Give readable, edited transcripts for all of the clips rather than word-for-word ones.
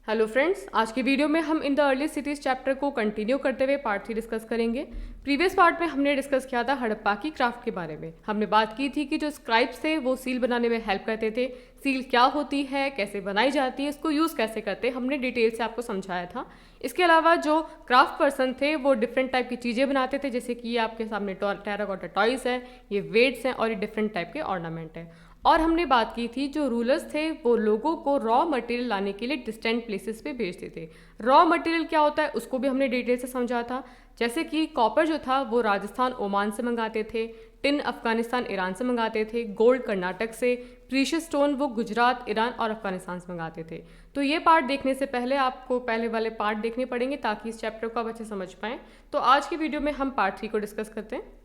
Hello friends, आज की video में हम in the early cities chapter को कंटिन्यू करते हुए पार्ट 3 डिस्कस करेंगे। प्रीवियस पार्ट में हमने डिस्कस किया था हड़प्पा की क्राफ्ट के बारे में। हमने बात की थी कि जो स्क्राइब्स थे वो सील बनाने में हेल्प करते थे। सील क्या होती है, कैसे बनाई जाती है, इसको यूज़ कैसे करते हैं, हमने डिटेल से आपको समझाया था। इसके अलावा जो क्राफ्ट पर्सन थे वो डिफरेंट टाइप की चीज़ें बनाते थे, जैसे कि ये आपके सामने टेराकोटा टॉयज है, ये वेट्स हैं और ये डिफरेंट टाइप के ऑर्नामेंट हैं। और हमने बात की थी जो रूलर्स थे वो लोगों को रॉ मटेरियल लाने के लिए डिस्टेंट प्लेसेस पे भेजते थे। रॉ मटेरियल क्या होता है उसको भी हमने डिटेल से समझा था, जैसे कि कॉपर जो था वो राजस्थान ओमान से मंगाते थे, टिन अफगानिस्तान ईरान से मंगाते थे, गोल्ड कर्नाटक से, प्रीशियस स्टोन वो गुजरात ईरान और अफगानिस्तान से मंगाते थे। तो ये पार्ट देखने से पहले आपको पहले वाले पार्ट देखने पड़ेंगे ताकि इस चैप्टर को आप अच्छे समझ पाएँ। तो आज की वीडियो में हम पार्ट 3 को डिस्कस करते हैं।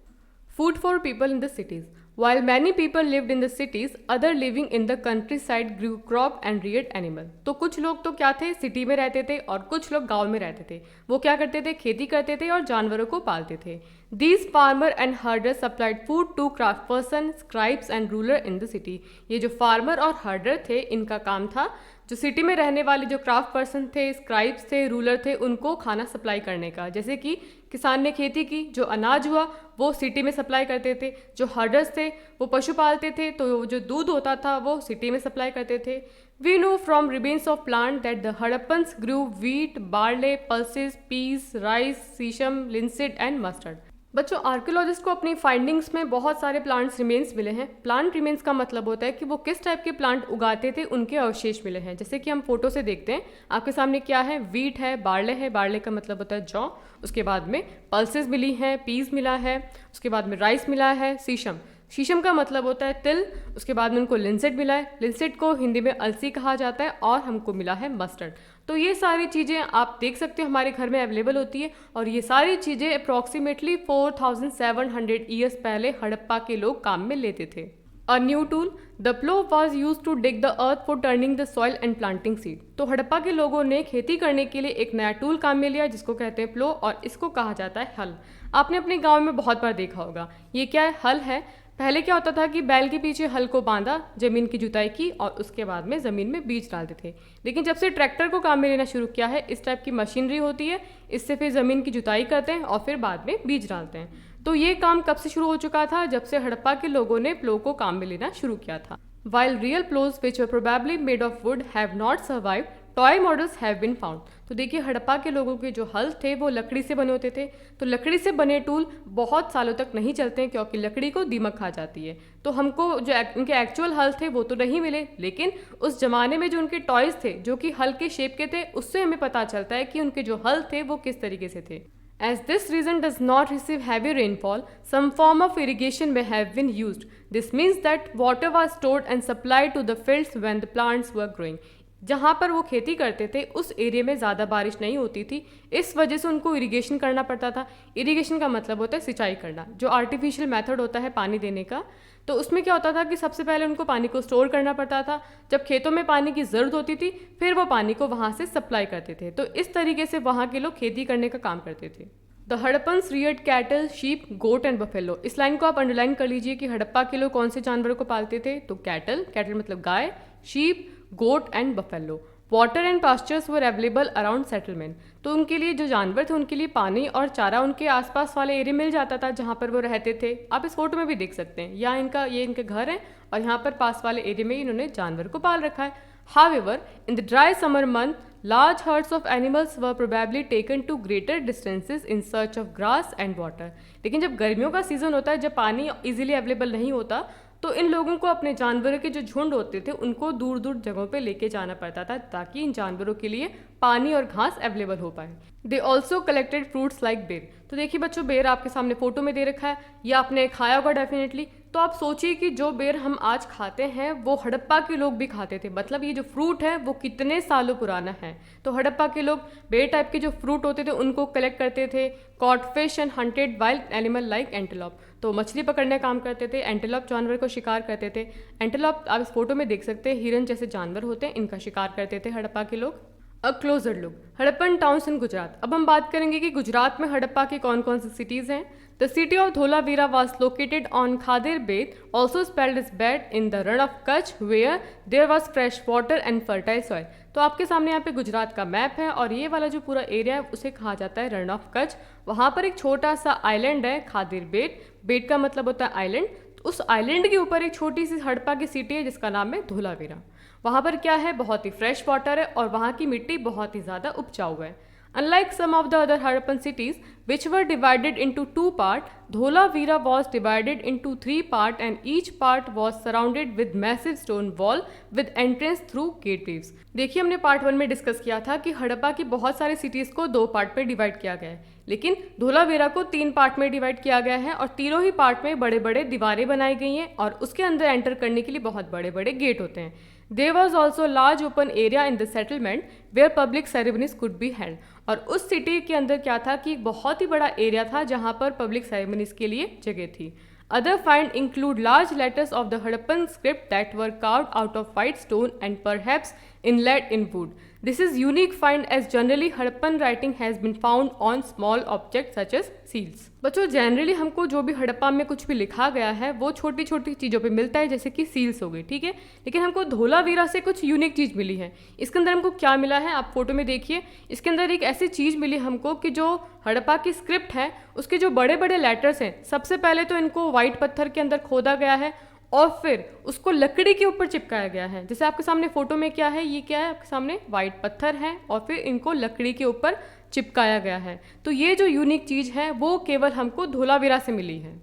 Food for people in the cities. While many people lived in the cities, other living in the countryside grew crop and reared animal. तो कुछ लोग तो क्या थे, सिटी में रहते थे और कुछ लोग गांव में रहते थे। वो क्या करते थे, खेती करते थे और जानवरों को पालते थे। These farmer and herders supplied food to craft person, scribes and ruler in the city. ये जो फार्मर और हर्डर थे इनका काम था जो सिटी में रहने वाले जो क्राफ्ट पर्सन थे, स्क्राइब्स थे, रूलर थे, उनको खाना सप्लाई करने का। जैसे कि किसान ने खेती की, जो अनाज हुआ वो सिटी में सप्लाई करते थे। जो हर्डर्स थे वो पशु पालते थे, तो जो दूध होता था वो सिटी में सप्लाई करते थे। We know from remains of plant that the Harappans grew wheat, barley, pulses, peas, rice, sesame, linseed and mustard. बच्चों, आर्कियोलॉजिस्ट को अपनी फाइंडिंग्स में बहुत सारे प्लांट्स रिमेन्स मिले हैं। प्लांट रिमेन्स का मतलब होता है कि वो किस टाइप के प्लांट उगाते थे, उनके अवशेष मिले हैं। जैसे कि हम फोटो से देखते हैं, आपके सामने क्या है, वीट है, बार्ले है, बार्ले का मतलब होता है जौ। उसके बाद में पल्सेस मिली हैं, पीस मिला है, उसके बाद में राइस मिला है, शीशम, शीशम का मतलब होता है तिल। उसके बाद में उनको लिंसेट मिला है, लिंसेट को हिंदी में अलसी कहा जाता है, और हमको मिला है मस्टर्ड। तो ये सारी चीज़ें आप देख सकते हो हमारे घर में अवेलेबल होती है, और ये सारी चीज़ें अप्रॉक्सीमेटली 4700 ईयर्स पहले हड़प्पा के लोग काम में लेते थे। A new tool, the plough was used to dig the earth for turning the soil and planting seed. तो हड़प्पा के लोगों ने खेती करने के लिए एक नया टूल काम में लिया जिसको कहते हैं प्लो, और इसको कहा जाता है हल। आपने अपने गाँव में बहुत बार देखा होगा। ये क्या है, हल है। पहले क्या होता था कि बैल के पीछे हल को बांधा, जमीन की जुताई की और उसके बाद में ज़मीन में बीज डालते थे। लेकिन जब से ट्रैक्टर को काम में लेना शुरू किया है, इस टाइप की मशीनरी होती है, इससे फिर ज़मीन की जुताई करते हैं और फिर बाद में बीज डालते हैं। तो ये काम कब से शुरू हो चुका था, जब से हड़प्पा के लोगों ने प्लो को काम में लेना शुरू किया था। While real plows which were probably made of wood have not survived, toy models have been found. तो देखिए, हड़प्पा के लोगों के जो हल थे वो लकड़ी से बने होते थे। तो लकड़ी से बने टूल बहुत सालों तक नहीं चलते हैं क्योंकि लकड़ी को दीमक खा जाती है। तो हमको जो उनके एक्चुअल हल थे वो तो नहीं मिले, लेकिन उस जमाने में जो उनके टॉयज थे जो कि हल के शेप के थे, उससे हमें पता चलता है कि उनके जो हल थे वो किस तरीके से थे। As this region does not receive heavy rainfall, some form of irrigation may have been used. This means that water was stored and supplied to the fields when the plants were growing. जहाँ पर वो खेती करते थे उस area में ज़्यादा बारिश नहीं होती थी, इस वजह से उनको इरिगेशन करना पड़ता था। इरिगेशन का मतलब होता है सिंचाई करना, जो आर्टिफिशियल मेथड होता है पानी देने का। तो उसमें क्या होता था कि सबसे पहले उनको पानी को स्टोर करना पड़ता था। जब खेतों में पानी की ज़रूरत होती थी फिर वो पानी को वहाँ से सप्लाई करते थे। तो इस तरीके से वहाँ के लोग खेती करने का काम करते थे। The Harappans reared cattle, sheep, goat and buffalo. इस लाइन को आप अंडरलाइन कर लीजिए कि हड़प्पा के लोग कौन से जानवरों को पालते थे। तो कैटल, कैटल मतलब गाय, sheep, goat and buffalo. Water and pastures were available around settlement. तो उनके लिए जो जानवर थे उनके लिए पानी और चारा उनके आसपास वाले एरिया मिल जाता था जहाँ पर वो रहते थे। आप इस फोटो में भी देख सकते हैं, यहाँ ये इनके घर है और यहाँ पर पास वाले एरिया में इन्होंने जानवर को पाल रखा है। However, in the dry summer month, large herds of animals were probably taken to greater distances in search of grass and water. लेकिन जब गर्मियों का सीजन होता है, जब पानी इजीली अवेलेबल नहीं होता, तो इन लोगों को अपने जानवरों के जो झुंड होते थे उनको दूर दूर जगहों पे लेके जाना पड़ता था ताकि इन जानवरों के लिए पानी और घास अवेलेबल हो पाए। They also collected fruits like बेर। तो देखिए बच्चों, बेर आपके सामने फोटो में दे रखा है, या आपने खाया होगा डेफिनेटली। तो आप सोचिए कि जो बेर हम आज खाते हैं वो हड़प्पा के लोग भी खाते थे। मतलब ये जो फ्रूट है वो कितने सालों पुराना है। तो हड़प्पा के लोग बेर टाइप के जो फ्रूट होते थे उनको कलेक्ट करते थे। Caught fish and hunted wild animal like antelope. तो मछली पकड़ने का काम करते थे, एंटेलोप जानवर को शिकार करते थे। एंटेलोप आप इस फोटो में देख सकते हैं, हिरन जैसे जानवर होते हैं, इनका शिकार करते थे हड़प्पा के लोग। A closer look Harappan towns in Gujarat. अब हम बात करेंगे कि गुजरात में हड़प्पा की कौन कौन सी सिटीज़ हैं। The city of Dholavira was located on Khadir Bet, also spelled is Bet, in the Rann of Kutch where there was fresh water and fertile soil. तो आपके सामने यहाँ पे गुजरात का मैप है और ये वाला जो पूरा एरिया है उसे कहा जाता है रण ऑफ कच्छ। वहाँ पर एक छोटा सा आइलैंड है खादिर बेट, बेट का मतलब होता है आइलैंड। उस आइलैंड के ऊपर एक छोटी सी हड़प्पा की सिटी है जिसका नाम है धोलावीरा। वहाँ पर क्या है, बहुत ही फ्रेश वाटर है और वहाँ की मिट्टी बहुत ही ज़्यादा उपजाऊ है। Unlike some of the other Harappan cities, which were divided into two parts, Dholavira was divided into three parts and each part was surrounded with massive stone wall with entrance through gateways. देखिए हमने part 1 में discuss किया था कि हड़प्पा की बहुत सारी cities को 2 पार्ट में डिवाइड किया गया है, लेकिन धोलावीरा को 3 पार्ट में डिवाइड किया गया है और तीनों ही पार्ट में बड़े बड़े दीवारें बनाई गई हैं और उसके अंदर एंटर करने के लिए बहुत बड़े बड़े गेट होते हैं। There was also large open area in the settlement where public ceremonies could be held. और उस सिटी के अंदर क्या था कि एक बहुत ही बड़ा एरिया था जहाँ पर पब्लिक सेरेमनीज के लिए जगह थी। Other find include large letters of the Harappan script that were carved out of white stone and perhaps inlaid in wood. This is unique find as generally Harappan writing has been found on small objects such as seals. बच्चों generally हमको जो भी हड़प्पा में कुछ भी लिखा गया है वो छोटी छोटी चीज़ों पे मिलता है, जैसे कि सील्स हो गई, ठीक है। लेकिन हमको धोलावीरा से कुछ यूनिक चीज़ मिली है। इसके अंदर हमको क्या मिला है, आप फोटो में देखिए। इसके अंदर एक ऐसी चीज़ मिली हमको कि जो हड़प्पा की स्क्रिप्ट है उसके जो बड़े बड़े लेटर्स हैं, सबसे पहले तो इनको वाइट पत्थर के अंदर खोदा गया है और फिर उसको लकड़ी के ऊपर चिपकाया गया है। जैसे आपके सामने फोटो में क्या है, ये क्या है, आपके सामने वाइट पत्थर है और फिर इनको लकड़ी के ऊपर चिपकाया गया है। तो ये जो यूनिक चीज़ है वो केवल हमको धोलावीरा से मिली है।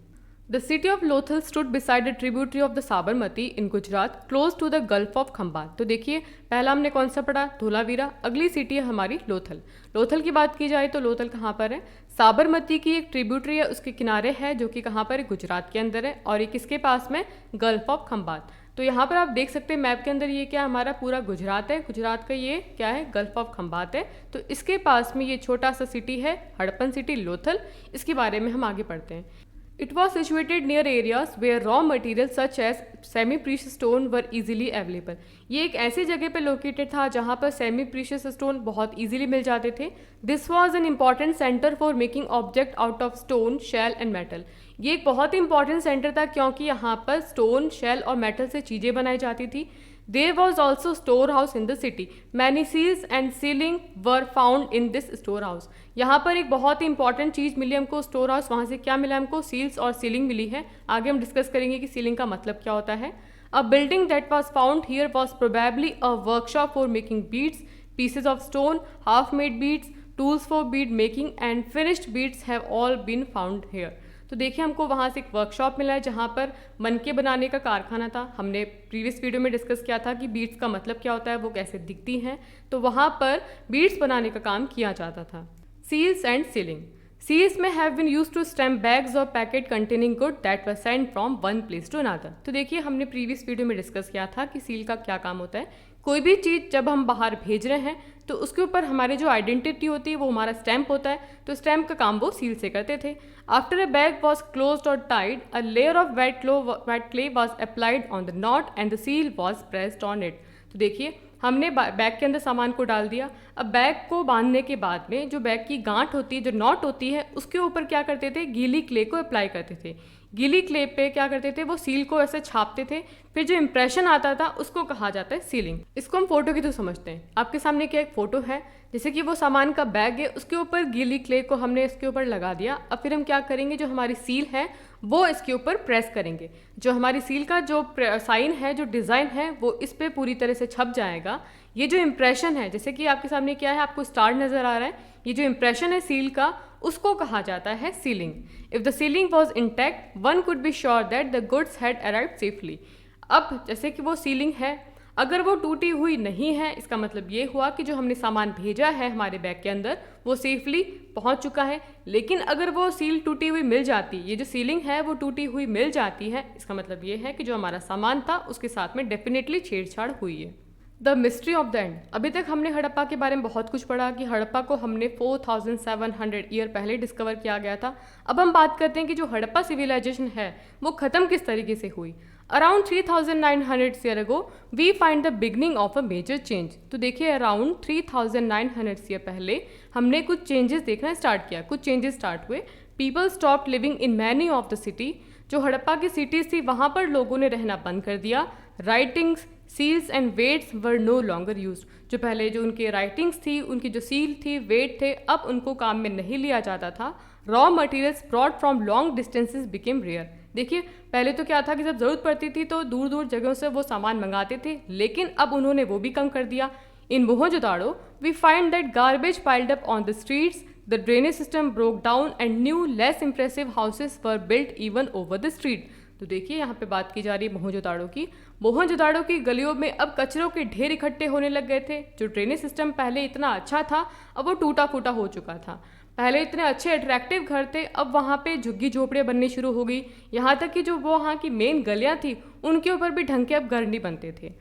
The city of Lothal stood beside the tributary of the Sabarmati in Gujarat close to the gulf of Khambat. तो देखिए पहला हमने कौन सा पढ़ा, धोलावीरा। अगली सिटी है हमारी लोथल। लोथल की बात की जाए तो लोथल कहाँ पर है, साबरमती की एक ट्रिब्यूटरी है उसके किनारे है जो कि कहाँ पर है, गुजरात के अंदर है। और ये किसके पास में, गल्फ ऑफ खंबात। तो यहाँ पर आप देख सकते हैं मैप के अंदर ये क्या हमारा पूरा गुजरात है, गुजरात का ये क्या है, गल्फ ऑफ खंबात है। तो इसके पास में ये छोटा सा सिटी है हड़प्पन सिटी लोथल। इसके बारे में हम आगे पढ़ते हैं। It was situated near areas where raw materials such as semi-precious stone were easily available. ये एक ऐसी जगह पे लोकेटेड था जहाँ पर सेमी प्रीशियस स्टोन बहुत इजीली मिल जाते थे। This was an important centre for making object out of stone, shell and metal. ये एक बहुत ही इंपॉर्टेंट सेंटर था क्योंकि यहाँ पर स्टोन, शेल और मेटल से चीज़ें बनाई जाती थी। There was also storehouse in the city. Many seals and sealing were found in this storehouse. यहाँ पर एक बहुत ही इंपॉर्टेंट चीज़ मिली हमको, स्टोर हाउस। वहाँ से क्या मिला हमको, सील्स और सीलिंग मिली है। आगे हम डिस्कस करेंगे कि सीलिंग का मतलब क्या होता है। A building that was found here was probably a workshop for making beads, pieces of stone, half-made beads, tools for bead making and finished beads have all been found here. तो देखिए हमको वहाँ से एक वर्कशॉप मिला है जहाँ पर मनके बनाने का कारखाना था। हमने प्रीवियस वीडियो में डिस्कस किया था कि बीड्स का मतलब क्या होता है, वो कैसे दिखती हैं। तो वहाँ पर बीड्स बनाने का काम किया जाता था। Seals and sealing. Seals may have been used to stamp bags or packet containing goods that were sent from one place to another. तो देखिए हमने प्रीवियस वीडियो में डिस्कस किया था कि सील का क्या काम होता है। कोई भी चीज़ जब हम बाहर भेज रहे हैं तो उसके ऊपर हमारी जो आइडेंटिटी होती है वो हमारा स्टैम्प होता है। तो स्टैम्प का काम वो सील से करते थे। After a bag was closed और tied, a layer of white clay was applied on the knot and the seal was pressed on it. तो देखिए हमने बैग के अंदर सामान को डाल दिया। अब बैग को बांधने के बाद में जो बैग की गांठ होती है, जो नॉट होती है, उसके ऊपर क्या करते थे, गीली क्ले को अप्लाई करते थे। गीली क्ले पे क्या करते थे, वो सील को ऐसे छापते थे। फिर जो इंप्रेशन आता था उसको कहा जाता है सीलिंग। इसको हम फोटो की तो समझते हैं। आपके सामने क्या एक फोटो है, जैसे कि वो सामान का बैग है, उसके ऊपर गीली क्ले को हमने इसके ऊपर लगा दिया। अब फिर हम क्या करेंगे, जो हमारी सील है वो इसके ऊपर प्रेस करेंगे। जो हमारी सील का जो साइन है, जो डिज़ाइन है, वो इस पर पूरी तरह से छप जाएगा। ये जो इम्प्रेशन है, जैसे कि आपके सामने क्या है, आपको स्टार नज़र आ रहा है, ये जो इम्प्रेशन है सील का, उसको कहा जाता है ceiling. If the ceiling was intact one could be sure that the goods had arrived safely. अब जैसे कि वो सीलिंग है, अगर वो टूटी हुई नहीं है, इसका मतलब ये हुआ कि जो हमने सामान भेजा है हमारे बैग के अंदर वो सेफली पहुंच चुका है। लेकिन अगर वो सील टूटी हुई मिल जाती, ये जो सीलिंग है वो टूटी हुई मिल जाती है, इसका मतलब ये है कि जो हमारा सामान था उसके साथ में डेफिनेटली छेड़छाड़ हुई है। The mystery of the end. अभी तक हमने हड़प्पा के बारे में बहुत कुछ पढ़ा कि हड़प्पा को हमने 4700 ईयर पहले डिस्कवर किया गया था। अब हम बात करते हैं कि जो हड़प्पा सिविलाइजेशन है वो ख़त्म किस तरीके से हुई। Around 3900 year ago we find the beginning of a major change. तो देखिए अराउंड 3900 ईयर पहले हमने कुछ चेंजेस देखना स्टार्ट किया, कुछ चेंजेस स्टार्ट हुए। People stop living in many of the city, जो हड़प्पा की सिटीज़ थी वहाँ पर लोगों ने रहना बंद कर दिया। Writings, seals and weights were no longer used, जो पहले जो उनके राइटिंग्स थी, उनकी जो सील थी, वेट थे, अब उनको काम में नहीं लिया जाता था। Raw materials brought from long distances became rare. देखिए पहले तो क्या था कि जब ज़रूरत पड़ती थी तो दूर दूर जगहों से वो सामान मंगाते थे, लेकिन अब उन्होंने वो भी कम कर दिया। In Mohenjodaro we find that garbage piled up on the streets, the drainage system broke down and new less impressive houses were built even over the street. तो देखिए यहाँ पे बात की जा रही है मोहनजोदाड़ो की। मोहनजोदाड़ो की गलियों में अब कचरों के ढेर इकट्ठे होने लग गए थे। जो ड्रेनेज सिस्टम पहले इतना अच्छा था अब वो टूटा फूटा हो चुका था। पहले इतने अच्छे अट्रैक्टिव घर थे, अब वहाँ पे झुग्गी झोपड़ियाँ बननी शुरू हो गई। यहाँ तक कि जो वो वहाँ की मेन गलियाँ थी उनके ऊपर भी ढंग के अब घर नहीं बनते थे।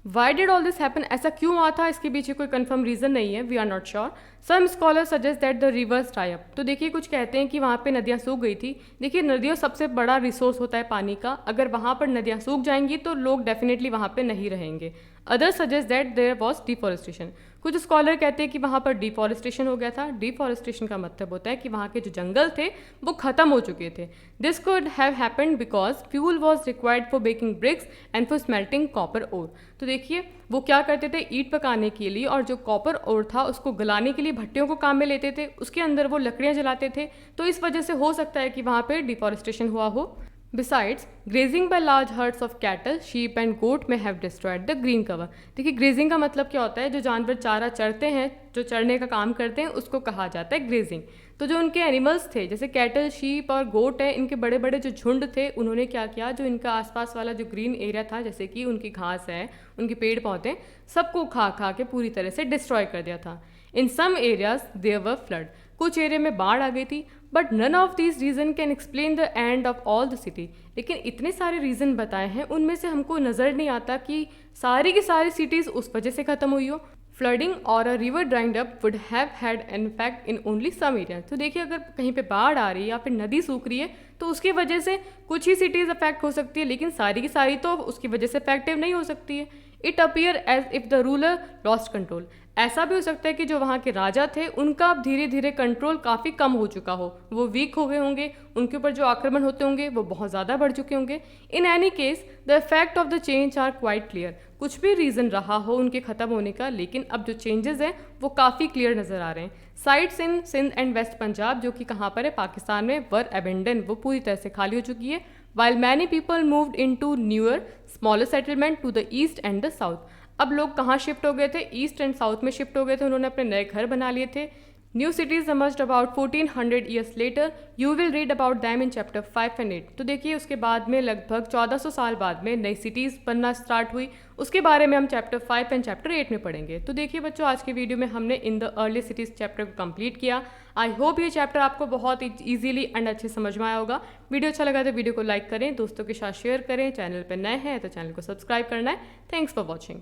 Why did all this happen, ऐसा क्यों हुआ था, इसके पीछे कोई कंफर्म रीज़न नहीं है, we are not sure. Some scholar suggest that the rivers dry up. तो देखिए कुछ कहते हैं कि वहाँ पे नदियाँ सूख गई थी। देखिए नदियों सबसे बड़ा रिसोर्स होता है पानी का, अगर वहाँ पर नदियाँ सूख जाएंगी तो लोग डेफिनेटली वहाँ पे नहीं रहेंगे। Other suggest that there was deforestation. कुछ स्कॉलर कहते हैं कि वहाँ पर डिफॉरेस्टेशन हो गया था। डिफॉरेस्टेशन का मतलब होता है कि वहाँ के जो जंगल थे वो ख़त्म हो चुके थे। This could have happened because fuel was required for baking bricks and for smelting copper ore. तो देखिए वो क्या करते थे, ईंट पकाने के लिए और जो कॉपर ओर था उसको गलाने के लिए भट्टियों को काम में लेते थे, उसके अंदर वो लकड़ियाँ जलाते थे। तो इस वजह से हो सकता है कि वहाँ पर डिफॉरेस्टेशन हुआ हो। Besides, grazing by large herds of cattle, sheep and goat may have destroyed the green cover। देखिए ग्रेजिंग का मतलब क्या होता है, जो जानवर चारा चरते हैं, जो चरने का काम करते हैं, उसको कहा जाता है ग्रेजिंग। तो जो उनके एनिमल्स थे जैसे कैटल, शीप और गोट है, इनके बड़े बड़े जो झुंड थे, उन्होंने क्या किया, जो इनका आसपास वाला जो ग्रीन एरिया था, जैसे कि उनकी घास है, उनके पेड़ पौधे, सबको खा खा के पूरी तरह से डिस्ट्रॉय कर दिया था। In some areas there were flood, कुछ एरिया में बाढ़ आ गई थी। But none of these reason can explain the end of all the city. लेकिन इतने सारे रीज़न बताए हैं, उनमें से हमको नज़र नहीं आता कि सारी की सारी सिटीज़ उस वजह से ख़त्म हुई हो। फ्लडिंग और a river dried up would have had an effect in only some area. तो देखिए अगर कहीं पे बाढ़ आ रही है या फिर नदी सूख रही है तो उसकी वजह से कुछ ही सिटीज़ अफेक्ट हो सकती है, लेकिन सारी की सारी तो उसकी वजह से इफेक्टिव नहीं हो सकती है। It appear as if the ruler lost control. ऐसा भी हो सकता है कि जो वहाँ के राजा थे उनका अब धीरे धीरे कंट्रोल काफ़ी कम हो चुका हो, वो वीक हो गए होंगे, उनके ऊपर जो आक्रमण होते होंगे वो बहुत ज़्यादा बढ़ चुके होंगे। In any case the effect of the change are quite clear. कुछ भी रीज़न रहा हो उनके ख़त्म होने का, लेकिन अब जो चेंजेस हैं वो काफ़ी क्लियर नज़र आ रहे हैं। Sites in Sindh and west Punjab, जो कि कहाँ पर है, पाकिस्तान में, वर एबेंडन, वो पूरी तरह से खाली हो चुकी है। while many people moved into newer smaller settlement to the east and the south। अब लोग कहाँ शिफ्ट हो गए थे, ईस्ट एंड साउथ में शिफ्ट हो गए थे, उन्होंने अपने नए घर बना लिए थे। New cities emerged about 1400 years later। You will read about them in chapter 5 and 8। तो देखिए उसके बाद में लगभग 1400 साल बाद में नई सिटीज़ बनना स्टार्ट हुई, उसके बारे में हम चैप्टर 5 एंड चैप्टर 8 में पढ़ेंगे। तो देखिए बच्चों आज के वीडियो में हमने in the early cities chapter को कंप्लीट किया। आई होप ये चैप्टर आपको बहुत ईजिली एंड अच्छे समझ में आया होगा। वीडियो अच्छा लगा तो वीडियो को लाइक करें, दोस्तों के साथ शेयर करें, चैनल पर नए हैं तो चैनल को सब्सक्राइब करना है। Thanks for watching.